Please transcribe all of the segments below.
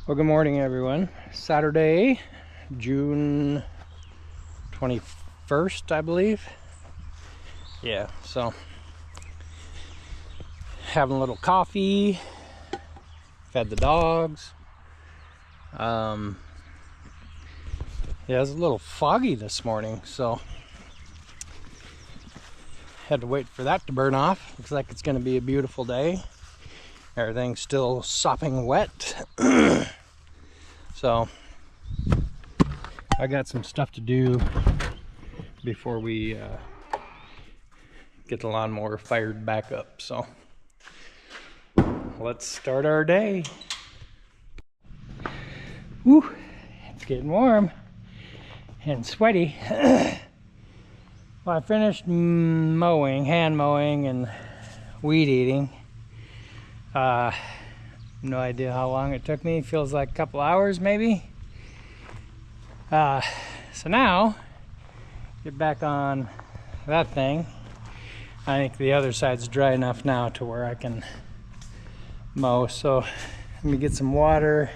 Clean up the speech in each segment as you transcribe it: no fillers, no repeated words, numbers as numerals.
Well, good morning, everyone. Saturday, June 21st, I believe. Yeah, so having a little coffee, fed the dogs. Yeah, it was a little foggy this morning, so had to wait for that to burn off. Looks like it's going to be a beautiful day. Everything's still sopping wet. So I got some stuff to do before we get the lawnmower fired back up. So let's start our day. Woo, it's getting warm and sweaty. Well, I finished mowing, hand mowing and weed eating. No idea how long it took me. Feels like a couple hours maybe. So now get back on that thing. I think the other side's dry enough now to where I can mow. So let me get some water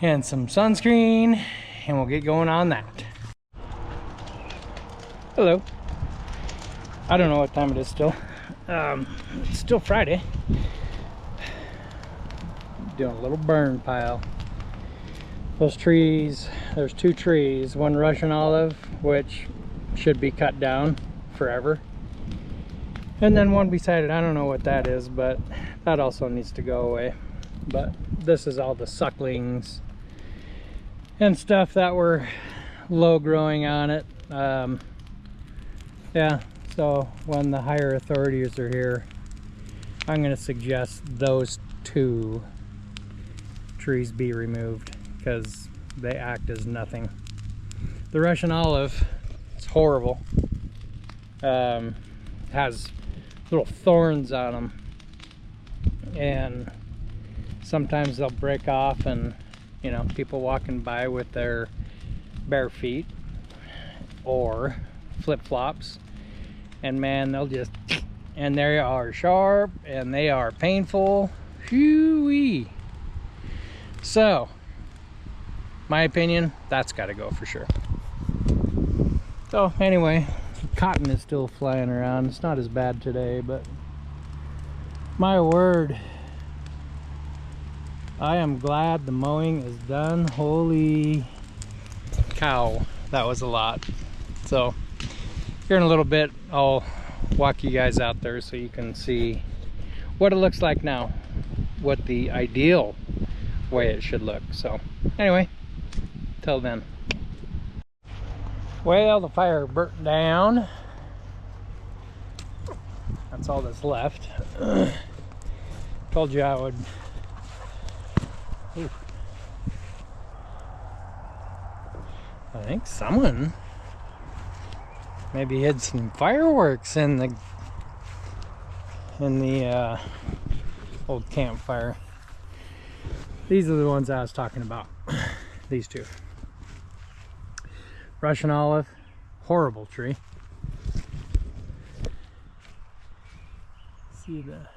and some sunscreen and we'll get going on that. Hello. I don't know what time it is still. It's still Friday. Doing a little burn pile. Those trees, there's two trees, one Russian olive, which should be cut down forever, and then one beside it, I don't know what that is, but that also needs to go away. But this is all the sucklings and stuff that were low growing on it. Yeah, so when the higher authorities are here, I'm going to suggest those two trees be removed because they act as nothing. The Russian olive, it's horrible. Has little thorns on them, and sometimes they'll break off, and you know, people walking by with their bare feet or flip-flops, and man, they'll just, and they are sharp and they are painful. Whoo-wee. So, my opinion, that's got to go for sure. So anyway, cotton is still flying around. It's not as bad today, but my word, I am glad the mowing is done. Holy cow, that was a lot. So here in a little bit, I'll walk you guys out there so you can see what it looks like now, what the ideal way it should look. So anyway, till then. Well, the fire burnt down. That's all that's left. Told you I would. Ooh. I think someone maybe hid some fireworks in the old campfire. These are the ones I was talking about. These two. Russian olive, horrible tree. See the,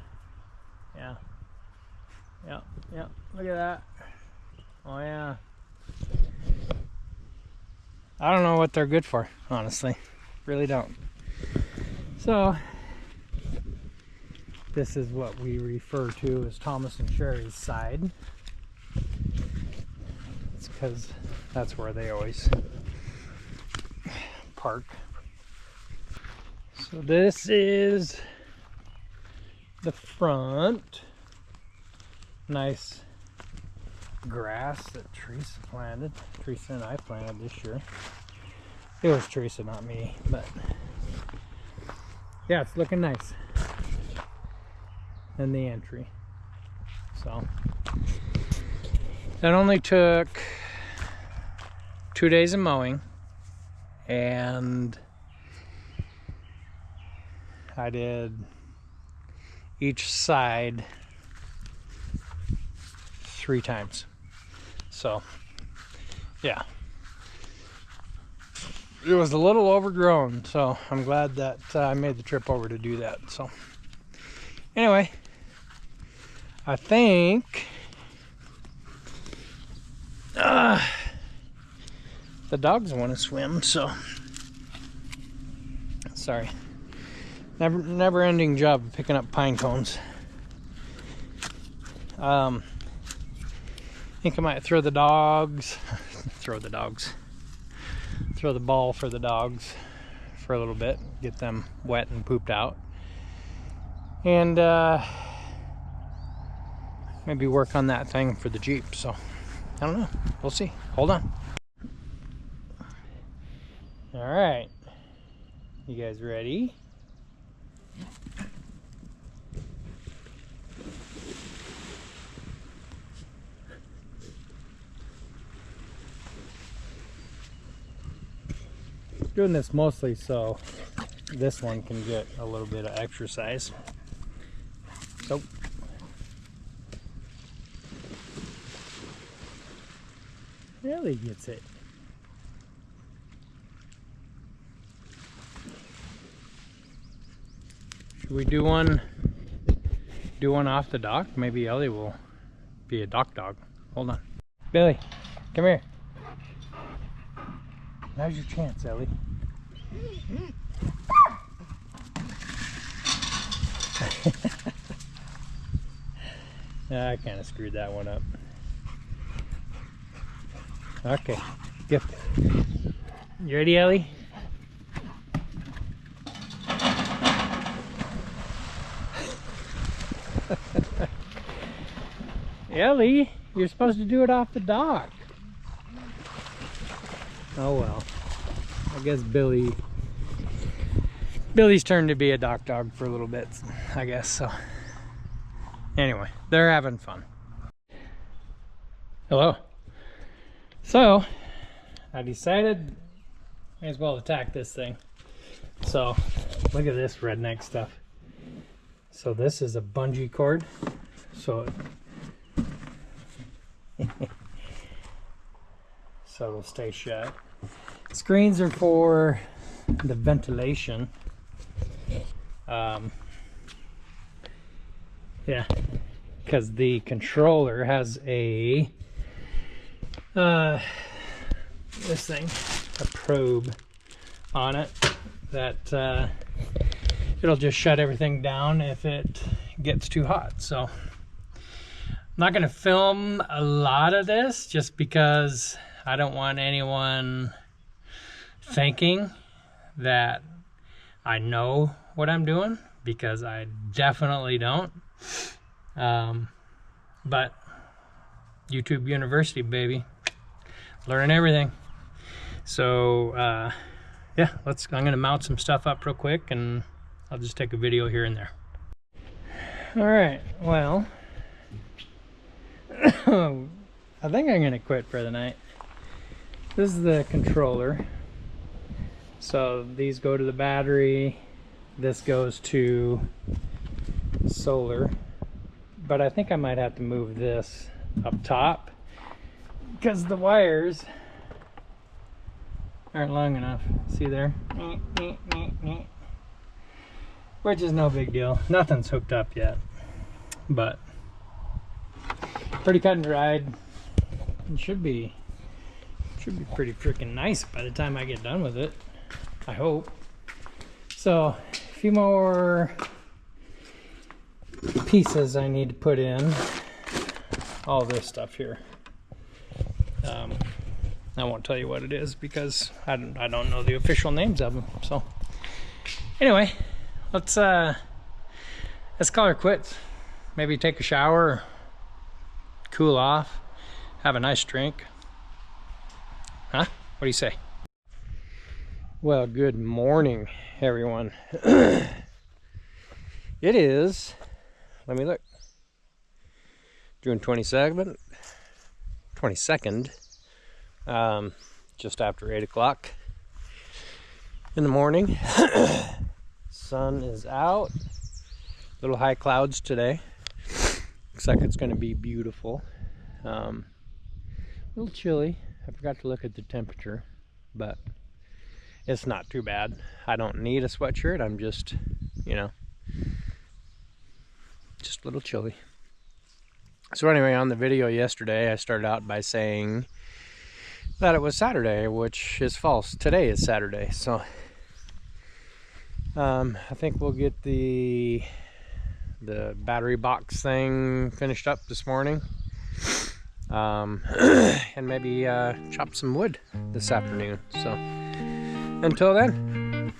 yeah, look at that. Oh yeah. I don't know what they're good for, honestly. Really don't. So, this is what we refer to as Thomas and Sherry's side. It's because that's where they always park. So this is the front. Nice grass that Teresa planted. Teresa and I planted this year. It was Teresa, not me, but yeah, it's looking nice. And the entry. So that only took 2 days of mowing, and I did each side 3 times. So yeah, it was a little overgrown, so I'm glad that I made the trip over to do that. So anyway, I think The dogs want to swim, so sorry. Never-ending job of picking up pine cones. I think I might throw the dogs, throw the ball for the dogs for a little bit, get them wet and pooped out, and maybe work on that thing for the Jeep. So I don't know, we'll see. Hold on. All right, you guys ready? Doing this mostly so this one can get a little bit of exercise. So really gets it. Should we do one off the dock? Maybe Ellie will be a dock dog. Hold on. Billy, come here. Now's your chance, Ellie. I kind of screwed that one up. Okay, good. You ready, Ellie? Ellie, you're supposed to do it off the dock. Oh well. I guess Billy's turn to be a dock dog for a little bit, I guess. So anyway, they're having fun. Hello. So I decided may as well attack this thing. So look at this redneck stuff. So this is a bungee cord. So so it'll stay shut. Screens are for the ventilation. Yeah, because the controller has a this thing, a probe on it that it'll just shut everything down if it gets too hot. So I'm not going to film a lot of this just because I don't want anyone thinking that I know what I'm doing, because I definitely don't. But YouTube University, baby, learning everything. So yeah, I'm gonna mount some stuff up real quick and I'll just take a video here and there. All right, well, I think I'm gonna quit for the night. This is the controller. So these go to the battery, this goes to solar, but I think I might have to move this up top because the wires aren't long enough. See there? Which is no big deal. Nothing's hooked up yet, but pretty cut and dried. It should be pretty freaking nice by the time I get done with it, I hope. So a few more pieces I need to put in. All this stuff here. I won't tell you what it is because I don't know the official names of them. So anyway, let's call her quits. Maybe take a shower, cool off, have a nice drink. Huh? What do you say? Well, good morning, everyone. It is, let me look, June 22nd, just after 8 o'clock in the morning. Sun is out, little high clouds today. Looks like it's going to be beautiful. A little chilly. I forgot to look at the temperature, but it's not too bad. I don't need a sweatshirt. I'm just, you know, just a little chilly. So anyway, on the video yesterday, I started out by saying that it was Saturday, which is false. Today is Saturday, so I think we'll get the battery box thing finished up this morning, and maybe chop some wood this afternoon. So until then.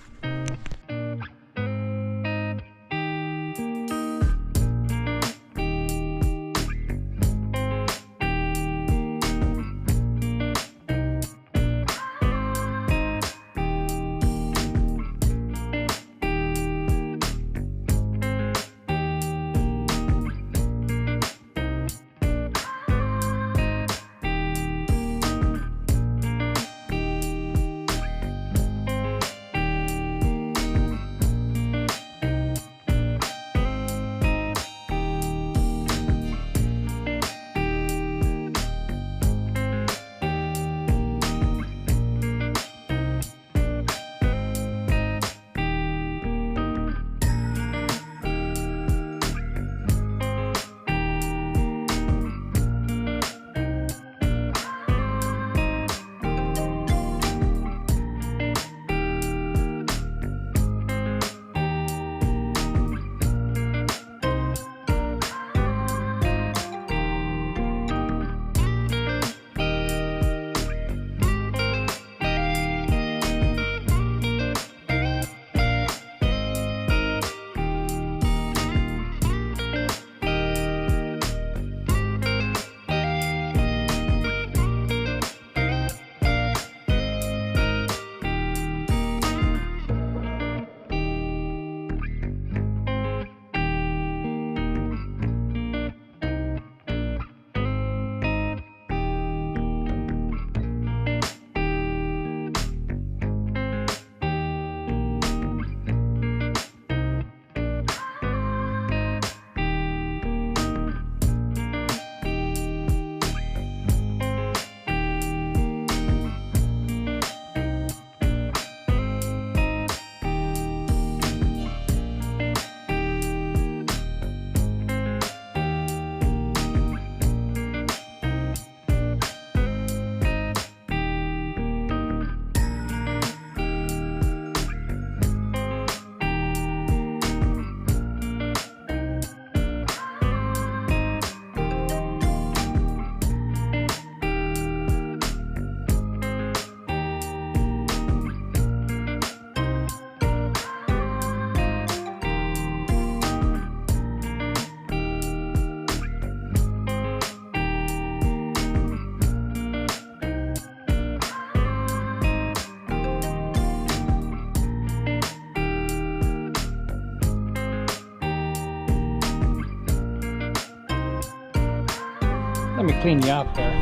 Let me clean you up there.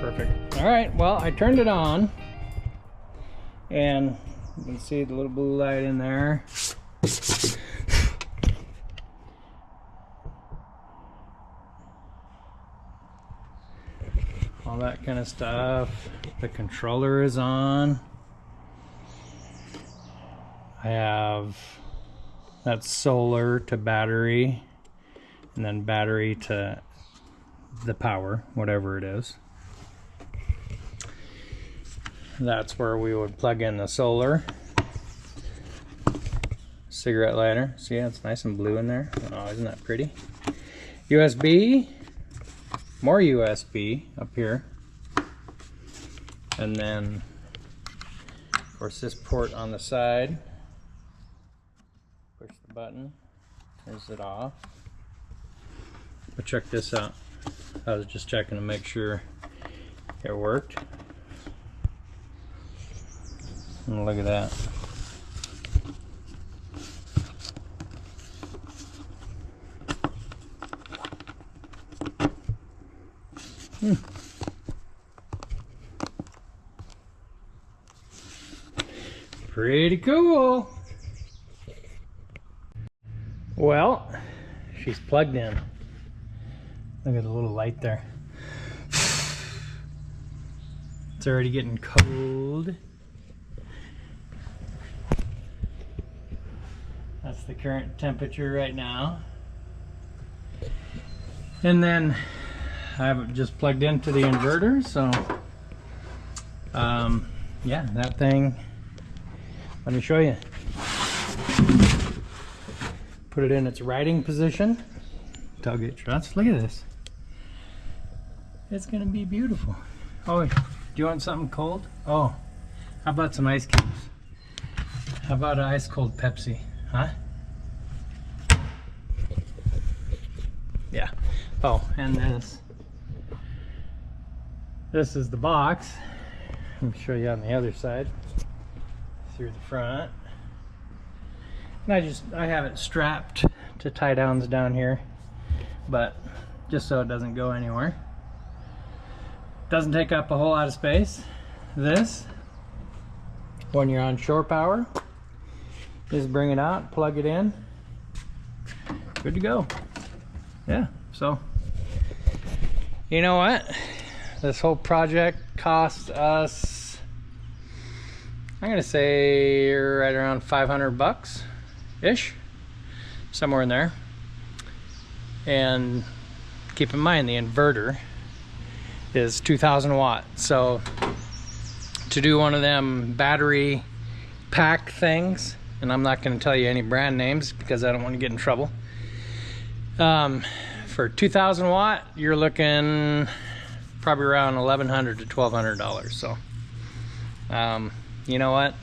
Perfect. All right, well, I turned it on, and you can see the little blue light in there. All that kind of stuff. The controller is on. I have that solar to battery, and then battery to the power, whatever it is. That's where we would plug in the solar. Cigarette lighter. See, it's nice and blue in there. Oh, isn't that pretty? USB. More USB up here. And then, of course, this port on the side. Push the button. Turns it off. But check this out. I was just checking to make sure it worked. And look at that. Pretty cool. Well, she's plugged in. Look at the little light there. It's already getting cold. That's the current temperature right now. And then I have it just plugged into the inverter, so yeah, that thing, let me show you. Put it in its riding position. Tug it, Trust. Look at this. It's gonna be beautiful. Oh, do you want something cold? Oh, how about some ice cubes? How about an ice cold Pepsi? Huh? Yeah. Oh, and this is the box. Let me show you on the other side through the front. And I have it strapped to tie downs down here, but just so it doesn't go anywhere. Doesn't take up a whole lot of space. This, when you're on shore power, just bring it out, plug it in, good to go. Yeah, so you know what? This whole project cost us, I'm gonna say right around 500 bucks ish, somewhere in there. And keep in mind the inverter is 2000 watt, so to do one of them battery pack things, and I'm not going to tell you any brand names because I don't want to get in trouble, for 2000 watt you're looking probably around $1,100 to $1,200. So you know what,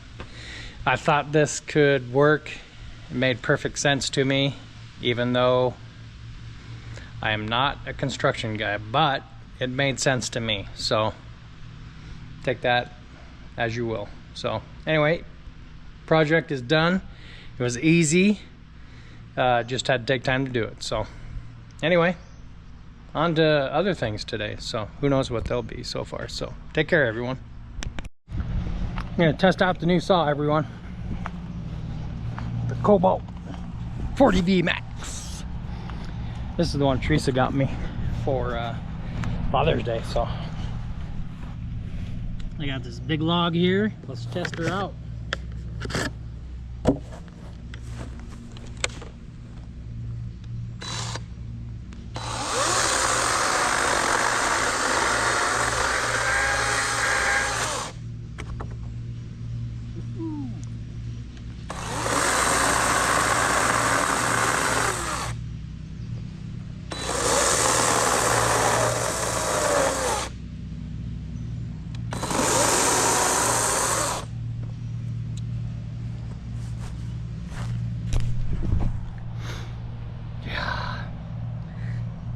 I thought this could work. It made perfect sense to me, even though I am not a construction guy, but it made sense to me. So take that as you will. So anyway, project is done. It was easy, just had to take time to do it. So anyway, on to other things today. So who knows what they'll be so far. So take care, everyone. I'm gonna test out the new saw, everyone. The Cobalt 40V Max. This is the one Teresa got me for Father's Day. So I got this big log here. Let's test her out.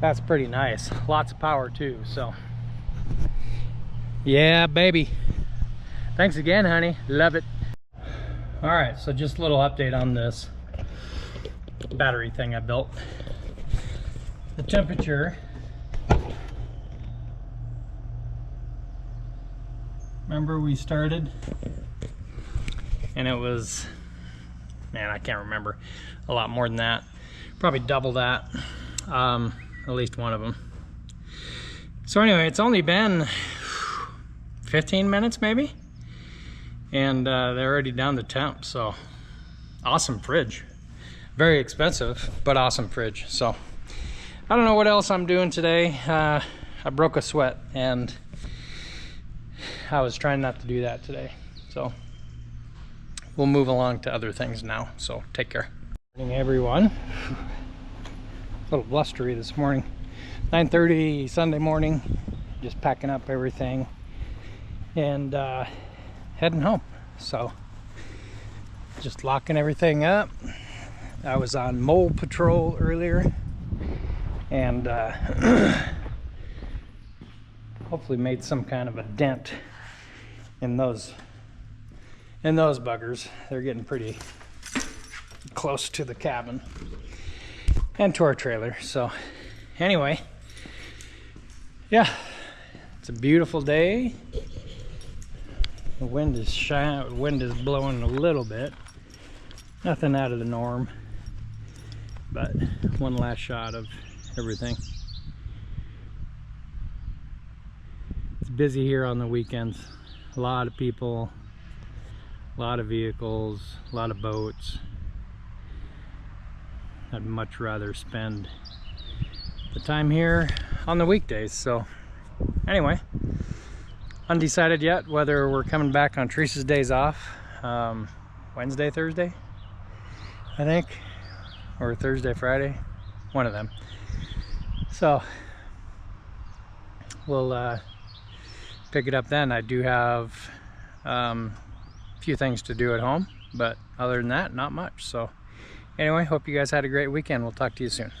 That's pretty nice. Lots of power too, so. Yeah, baby. Thanks again, honey. Love it. All right, so just a little update on this battery thing I built. The temperature. Remember we started? And it was, man, I can't remember. A lot more than that. Probably double that. At least one of them. So anyway, it's only been 15 minutes maybe, and they're already down the temp. So awesome fridge, very expensive but awesome fridge. So I don't know what else I'm doing today. I broke a sweat and I was trying not to do that today, so we'll move along to other things now. So take care. Good morning, everyone. A little blustery this morning. 9:30 Sunday morning, just packing up everything and heading home. So just locking everything up. I was on mole patrol earlier and hopefully made some kind of a dent in those buggers. They're getting pretty close to the cabin and to our trailer. So anyway, yeah, it's a beautiful day. The wind is blowing a little bit. Nothing out of the norm, but one last shot of everything. It's busy here on the weekends. A lot of people, a lot of vehicles, a lot of boats. I'd much rather spend the time here on the weekdays. So anyway, undecided yet whether we're coming back on Teresa's days off, Wednesday, Thursday, I think, or Thursday, Friday, one of them. So we'll pick it up then. I do have a few things to do at home, but other than that, not much. So anyway, hope you guys had a great weekend. We'll talk to you soon.